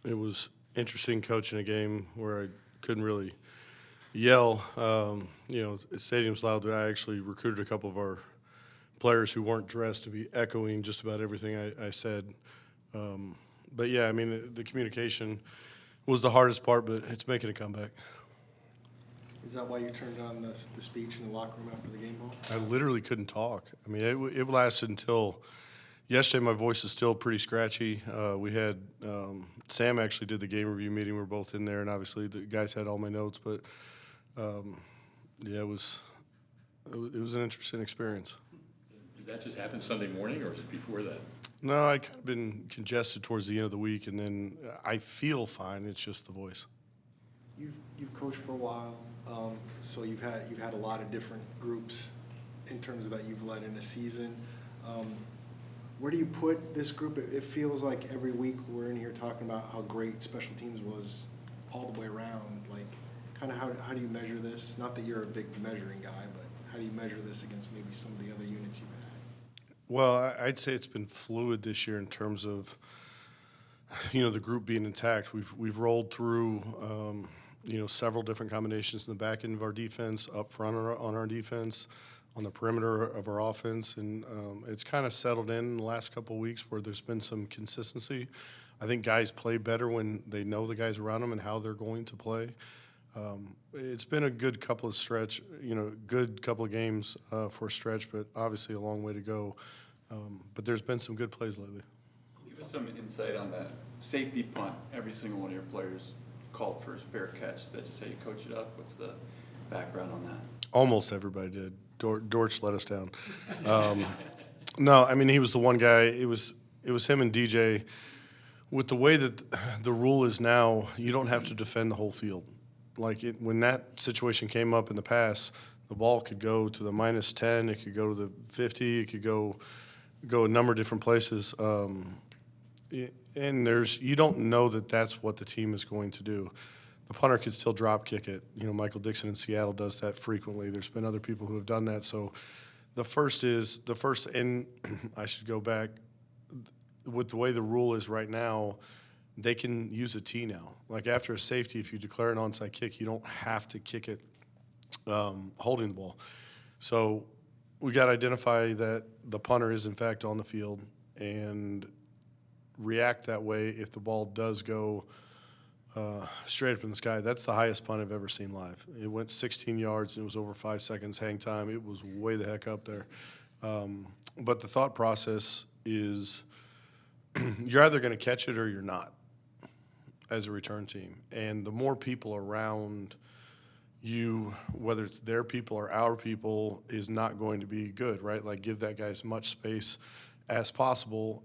It was interesting coaching a game where I couldn't really yell. The stadium's loud. I actually recruited a couple of our players who weren't dressed to be echoing just about everything I said. But yeah, I mean, the communication was the hardest part, but it's making a comeback. Is that why you turned on the speech in the locker room after the game ball? I literally couldn't talk. I mean, it lasted until yesterday. My voice is still pretty scratchy. We had Sam actually did the game review meeting. We were both in there, and obviously the guys had all my notes. But it was an interesting experience. Did that just happen Sunday morning, or was it before that? No, I kind of been congested towards the end of the week, and then I feel fine. It's just the voice. You've coached for a while, so you've had a lot of different groups in terms of that you've led in a season. Where do you put this group? It feels like every week we're in here talking about how great special teams was all the way around. Like, kind of how do you measure this? Not that you're a big measuring guy, but how do you measure this against maybe some of the other units you've had? Well, I'd say it's been fluid this year in terms of, the group being intact. We've rolled through, several different combinations in the back end of our defense, up front on our defense, on the perimeter of our offense, and it's kind of settled in the last couple of weeks where there's been some consistency. I think guys play better when they know the guys around them and how they're going to play. It's been a good couple of games for a stretch, but obviously a long way to go. But there's been some good plays lately. Give us some insight on that safety punt. Every single one of your players called for a fair catch. Is that just how you coach it up? What's the background on that? Almost everybody did. Dortch let us down. No, I mean, he was the one guy. It was him and DJ. With the way that the rule is now, you don't have to defend the whole field. When that situation came up in the past, the ball could go to the -10, it could go to the 50, it could go a number of different places. And you don't know that that's what the team is going to do. The punter could still drop kick it. Michael Dixon in Seattle does that frequently. There's been other people who have done that. So the first, and I should go back, with the way the rule is right now, they can use a tee now. Like after a safety, if you declare an onside kick, you don't have to kick it holding the ball. So we got to identify that the punter is in fact on the field and react that way if the ball does go straight up in the sky. That's the highest punt I've ever seen live. It went 16 yards and it was over 5 seconds hang time. It was way the heck up there. But the thought process is you're either going to catch it or you're not as a return team. And the more people around you, whether it's their people or our people, is not going to be good, right? Like give that guy as much space as possible.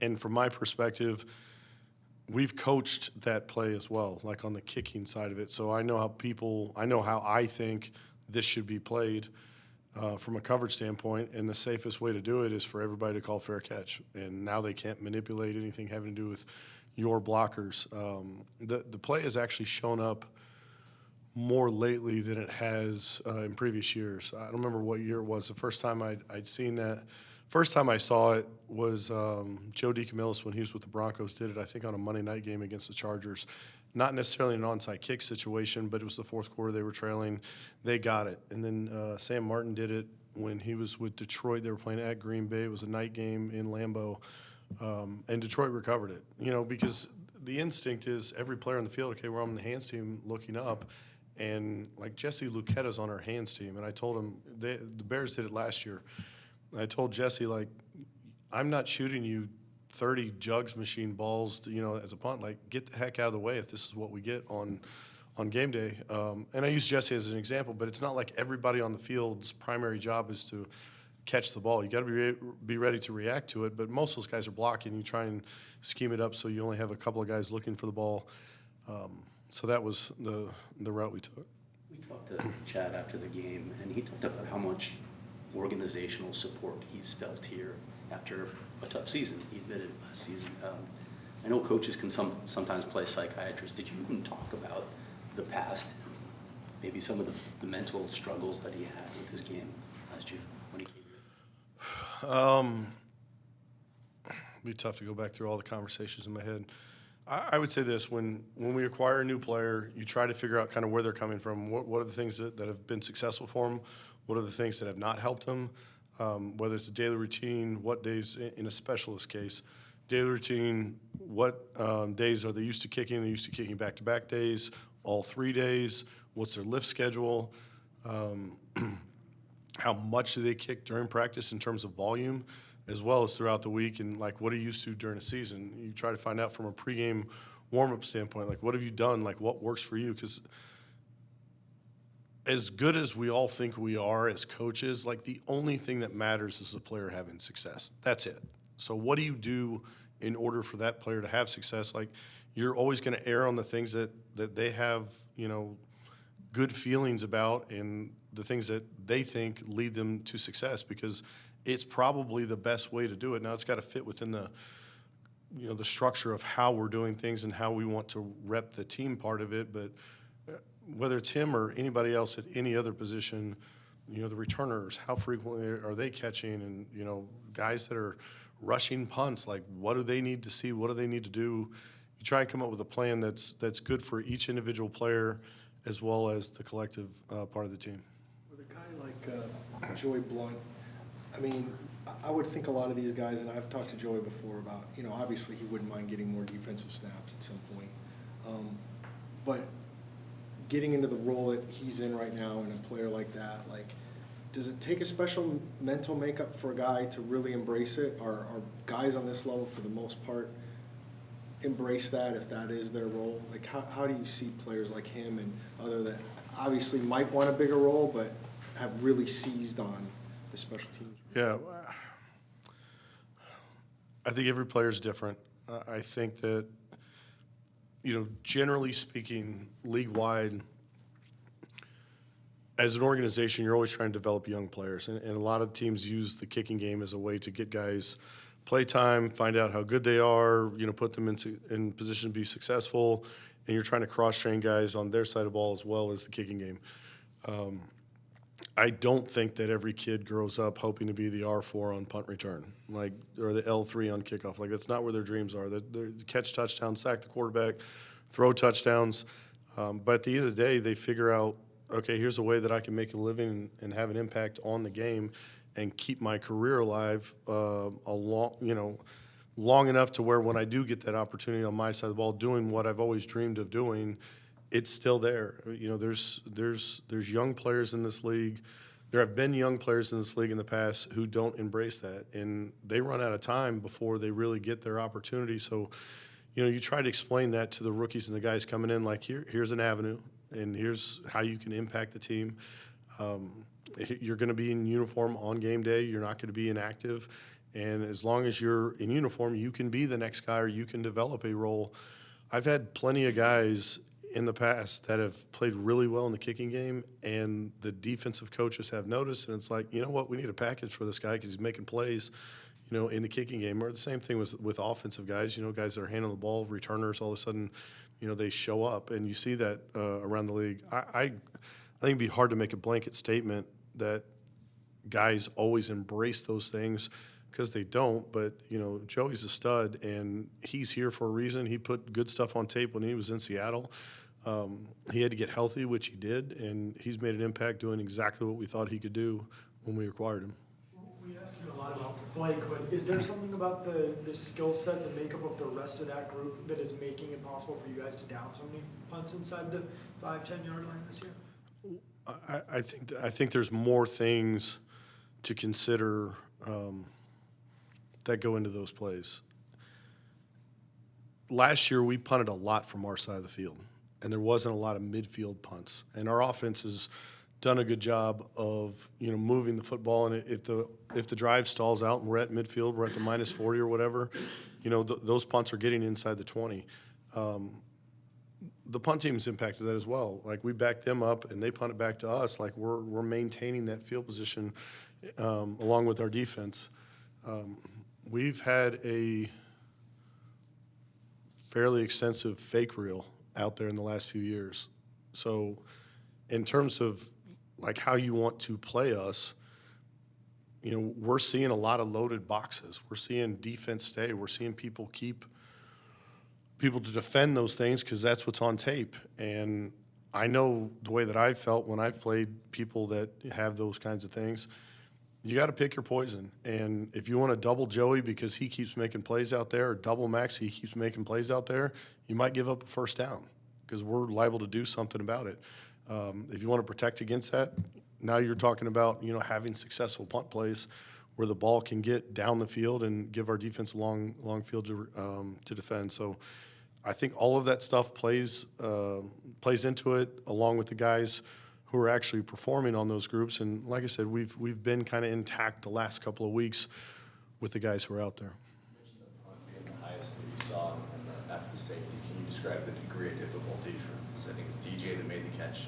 And from my perspective, we've coached that play as well, like on the kicking side of it. So I know how I think this should be played from a coverage standpoint, and the safest way to do it is for everybody to call fair catch. And now they can't manipulate anything having to do with your blockers. The play has actually shown up more lately than it has in previous years. I don't remember what year it was. The first time I'd seen that, first time I saw it was Joe DeCamillis when he was with the Broncos did it, I think on a Monday night game against the Chargers. Not necessarily an onside kick situation, but it was the fourth quarter. They were trailing. They got it. And then Sam Martin did it when he was with Detroit. They were playing at Green Bay. It was a night game in Lambeau. And Detroit recovered it, because the instinct is every player on the field, okay, we're on the hands team looking up. And, like, Jesse Lucetta's on our hands team. And I told him, the Bears did it last year. I told Jesse, like, I'm not shooting you 30 jugs machine balls, as a punt. Like, get the heck out of the way if this is what we get on game day. And I use Jesse as an example, but it's not like everybody on the field's primary job is to catch the ball. You got to be ready to react to it. But most of those guys are blocking. You try and scheme it up so you only have a couple of guys looking for the ball. So that was the route we took. We talked to Chad after the game, and he talked about how much organizational support he's felt here after a tough season. He admitted last season. I know coaches can sometimes play psychiatrists. Did you even talk about the past, maybe some of the mental struggles that he had with his game last year when he came here? It'd be tough to go back through all the conversations in my head. I would say this: when we acquire a new player, you try to figure out kind of where they're coming from. What are the things that have been successful for them? What are the things that have not helped them? Whether it's a daily routine, what days, in a specialist case, daily routine, what days are they used to kicking? Are they used to kicking back-to-back days, all 3 days? What's their lift schedule? How much do they kick during practice in terms of volume, as well as throughout the week? And, like, what are you used to during a season? You try to find out from a pregame warm-up standpoint, like, what have you done? Like, what works for you? Because as good as we all think we are as coaches, like, the only thing that matters is the player having success. That's it. So what do you do in order for that player to have success? Like, you're always going to err on the things that they have, good feelings about, and the things that they think lead them to success, because it's probably the best way to do it. Now, it's got to fit within the structure of how we're doing things and how we want to rep the team part of it. But whether it's him or anybody else at any other position, the returners, how frequently are they catching? And, guys that are rushing punts, like, what do they need to see? What do they need to do? You try and come up with a plan that's good for each individual player as well as the collective part of the team. With a guy like Joey Blunt, I mean, I would think a lot of these guys, and I've talked to Joey before about, obviously he wouldn't mind getting more defensive snaps at some point. But getting into the role that he's in right now and a player like that, like, does it take a special mental makeup for a guy to really embrace it? Are guys on this level, for the most part, embrace that if that is their role? Like, how do you see players like him and other that obviously might want a bigger role but have really seized on the special teams? Yeah. I think every player is different. I think that, generally speaking, league-wide, as an organization, you're always trying to develop young players. And a lot of teams use the kicking game as a way to get guys play time, find out how good they are, put them in position to be successful. And you're trying to cross-train guys on their side of the ball as well as the kicking game. I don't think that every kid grows up hoping to be the R4 on punt return, or the L3 on kickoff. Like, that's not where their dreams are. They catch touchdowns, sack the quarterback, throw touchdowns. But at the end of the day, they figure out, okay, here's a way that I can make a living and have an impact on the game and keep my career alive long enough to where when I do get that opportunity on my side of the ball, doing what I've always dreamed of doing, it's still there. There's young players in this league. There have been young players in this league in the past who don't embrace that, and they run out of time before they really get their opportunity. So, you try to explain that to the rookies and the guys coming in, like, here's an avenue, and here's how you can impact the team. You're going to be in uniform on game day. You're not going to be inactive. And as long as you're in uniform, you can be the next guy, or you can develop a role. I've had plenty of guys in the past that have played really well in the kicking game, and the defensive coaches have noticed, and it's like, you know what, we need a package for this guy because he's making plays, in the kicking game. Or the same thing with offensive guys, guys that are handling the ball, returners, all of a sudden, they show up, and you see that around the league. I think it'd be hard to make a blanket statement that guys always embrace those things, because they don't. But, Joey's a stud, and he's here for a reason. He put good stuff on tape when he was in Seattle. He had to get healthy, which he did, and he's made an impact doing exactly what we thought he could do when we acquired him. We asked you a lot about Blake, but is there something about the skill set, the makeup of the rest of that group that is making it possible for you guys to down so many punts inside the 5-10 yard line this year? I think there's more things to consider that go into those plays. Last year, we punted a lot from our side of the field, and there wasn't a lot of midfield punts. And our offense has done a good job of, moving the football. And if the drive stalls out and we're at midfield, we're at the -40 or whatever, those punts are getting inside the 20. The punt team's impacted that as well. Like, we back them up and they punt it back to us. Like, we're maintaining that field position along with our defense. We've had a fairly extensive fake reel out there in the last few years. So in terms of, like, how you want to play us, we're seeing a lot of loaded boxes. We're seeing defense stay. We're seeing people keep people to defend those things because that's what's on tape. And I know the way that I've felt when I've played people that have those kinds of things. You got to pick your poison. And if you want to double Joey because he keeps making plays out there, or double Max, he keeps making plays out there, you might give up a first down because we're liable to do something about it. If you want to protect against that, now you're talking about, having successful punt plays where the ball can get down the field and give our defense a long field to defend. So I think all of that stuff plays into it, along with the guys who are actually performing on those groups. And like I said, we've been kind of intact the last couple of weeks with the guys who are out there. You mentioned the punt being the highest that you saw after the safety. Can you describe the degree of difficulty I think it was DJ that made the catch?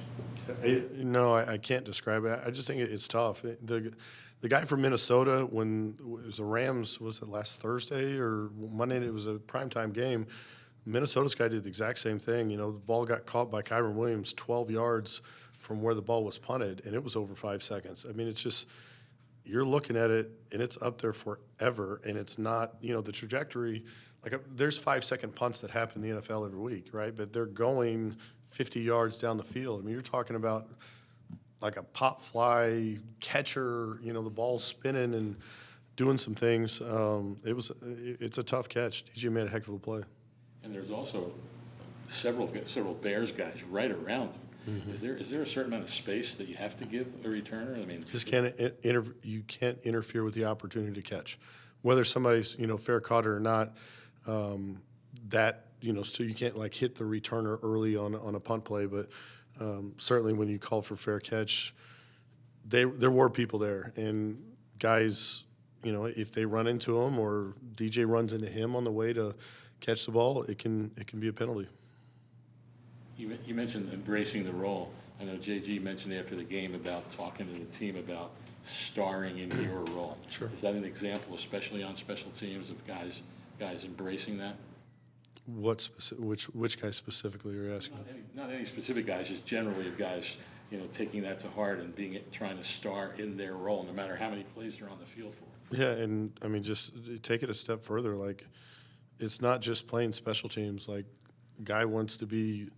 No, I can't describe it. I just think it's tough. The guy from Minnesota, when it was the Rams, was it last Thursday or Monday? It was a primetime game. Minnesota's guy did the exact same thing. The ball got caught by Kyron Williams 12 yards from where the ball was punted, and it was over 5 seconds. I mean, it's just, you're looking at it, and it's up there forever, and it's not, the trajectory. There's 5-second punts that happen in the NFL every week, right? But they're going 50 yards down the field. I mean, you're talking about like a pop fly catcher, the ball's spinning and doing some things. It's a tough catch. DJ made a heck of a play. And there's also several Bears guys right around him. Mm-hmm. Is there a certain amount of space that you have to give a returner? I mean, you can't interfere with the opportunity to catch, whether somebody's fair caught or not. So you can't hit the returner early on a punt play, but certainly when you call for fair catch, there were people there, and guys, if they run into him or DJ runs into him on the way to catch the ball, it can be a penalty. You mentioned embracing the role. I know JG mentioned after the game about talking to the team about starring in your role. Sure. Is that an example, especially on special teams, of guys embracing that? Which guy specifically are you asking? Not any specific guys, just generally of guys, taking that to heart and trying to star in their role, no matter how many plays they're on the field for. Yeah, and I mean, just take it a step further. It's not just playing special teams. Guy wants to be,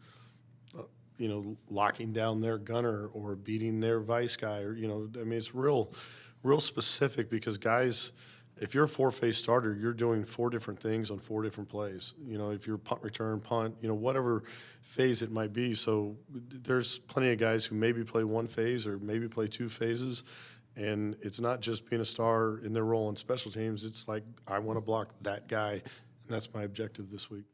locking down their gunner or beating their vice guy, or I mean, it's real specific because guys. If you're a 4-phase starter, you're doing 4 different things on 4 different plays. If you're punt, return, punt, whatever phase it might be. So there's plenty of guys who maybe play 1 phase or maybe play 2 phases. And it's not just being a star in their role in special teams. It's I want to block that guy. And that's my objective this week.